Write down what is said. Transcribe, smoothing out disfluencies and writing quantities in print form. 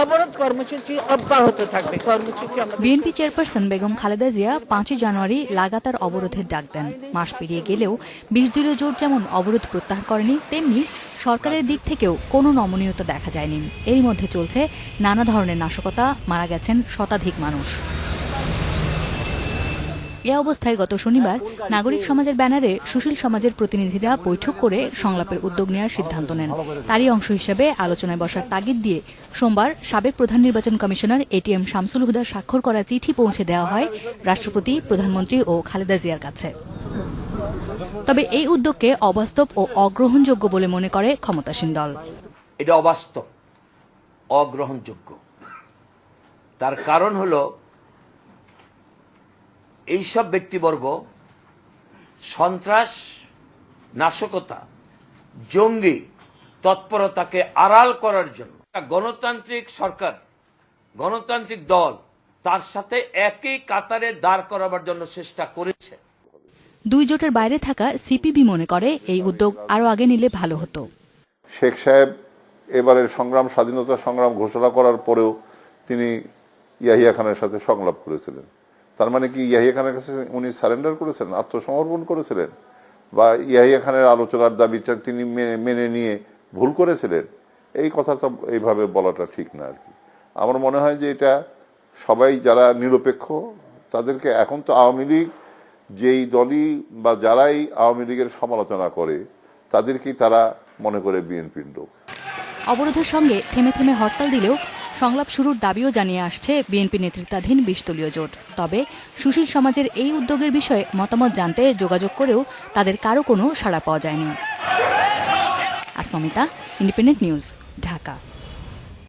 অবরোধ কর্মসূচি অব্যাহত থাকবে। বিএনপি চেয়ারপারসন বেগম খালেদা জিয়া 5 জানুয়ারি লাগাতার অবরোধের ডাক দেন। মাস পেরিয়ে গেলেও 20 দলীয় জোট যেমন অবরোধ প্রত্যাহার করেনি, তেমনি সরকারের দিক থেকেও কোনো নমনীয়তা দেখা যায়নি। এরই মধ্যে চলছে নানা ধরনের নাশকতা, মারা গেছেন শতাধিক মানুষ। এ অবস্থায় গত শনিবার নাগরিক সমাজের ব্যানারে সুশীল সমাজের প্রতিনিধিরা বৈঠক করে সংলাপের উদ্যোগ নেওয়ার সিদ্ধান্ত নেন। তারই অংশ হিসেবে আলোচনায় বসার তাগিদ দিয়ে সোমবার সাবেক প্রধান নির্বাচন কমিশনার এটিএম শামসুল হুদার স্বাক্ষর করা চিঠি পৌঁছে দেওয়া হয় রাষ্ট্রপতি, প্রধানমন্ত্রী ও খালেদা জিয়ার কাছে। তবে এই উদ্যোগকে অবাস্তব ও অগ্রহণযোগ্য বলে মনে করে ক্ষমতাসীন দল। এটা অবাস্তব, অগ্রহণযোগ্য। তার কারণ হলো এইসব ব্যক্তিবর্গ সন্ত্রাস, নাশকতা, জঙ্গি তৎপরতাকে আড়াল করার জন্য গণতান্ত্রিক সরকার, গণতান্ত্রিক দল তার সাথে একই কাতারে দাঁড় করাবার জন্য চেষ্টা করেছে। দুই জোটের বাইরে থাকা সিপিবি মনে করে এই উদ্যোগ আরো আগে নিলে ভালো হতো। শেখ সাহেব এবারের সংগ্রাম, স্বাধীনতা সংগ্রাম ঘোষণা করার পরেও তিনি ইয়াহিয়া খানের সাথে সংলাপ করেছিলেন। তার মানে কি ইয়াহিয়া খানের কাছে উনি সারেন্ডার করেছিলেন, আত্মসমর্পণ করেছিলেন, বা ইয়াহিয়া খানের আলোচনার দাবিটা তিনি মেনে নিয়ে ভুল করেছিলেন? এই কথাটা এইভাবে বলাটা ঠিক না আর কি। আমার মনে হয় যে এটা সবাই যারা নিরপেক্ষ তাদেরকে, এখন তো আওয়ামী লীগ যেই দলই বা যারাই আওয়ামী লীগের সমালোচনা করে তাদেরকেই তারা মনে করে বিএনপির লোক। অবরোধের সঙ্গে থেমে থেমে হরতাল দিলেও সংলাপ শুরুর দাবিও জানিয়ে আসছে বিএনপি নেতৃত্বাধীন 20 দলীয় জোট। তবে সুশীল সমাজের এই উদ্যোগের বিষয়ে মতামত জানতে যোগাযোগ করেও তাদের কারো কোনো সাড়া পাওয়া যায়নি। আসমামিতা, ইন্ডিপেন্ডেন্ট নিউজ, ঢাকা।